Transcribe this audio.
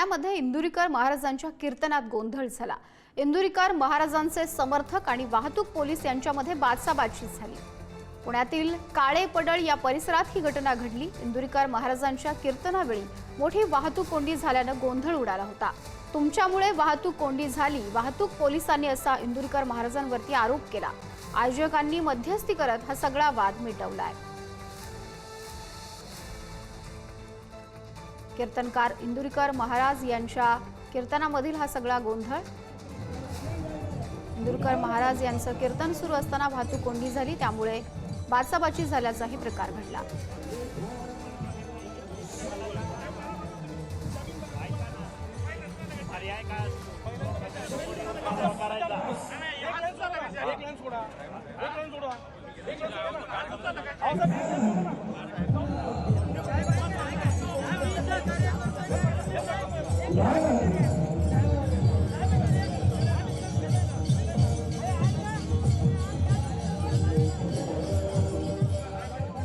ठाण्यामध्ये इंदुरीकर महाराजांच्या कीर्तनात गोंधळ झाला। इंदुरीकर महाराजांचे समर्थक आणि वाहतूक पोलीस यांच्यामध्ये बाचाबाची झाली। पुण्यातील काळे पडळ या परिसरात ही घटना घडली। इंदुरीकर महाराजांच्या कीर्तनावेळी मोठी वाहतूक कोंडी झाल्याने गोंधळ उडाला होता। तुमच्यामुळे वाहतूक कोंडी झाली, वाहतूक पोलिसांनी असा इंदुरीकर महाराजांवरती आरोप केला। आयोजकांनी मध्यस्थी करत हा सगळा वाद मिटवलाय। कीर्तनकार इंदुरीकर महाराज यांच्या कीर्तनामधील हा सगळा गोंधळ। इंदुरीकर महाराज यांचं कीर्तन सुरू असताना वाहतूक कोंडी झाली, त्यामुळे बाचाबाची झाल्याचाही प्रकार घडला। Yeah.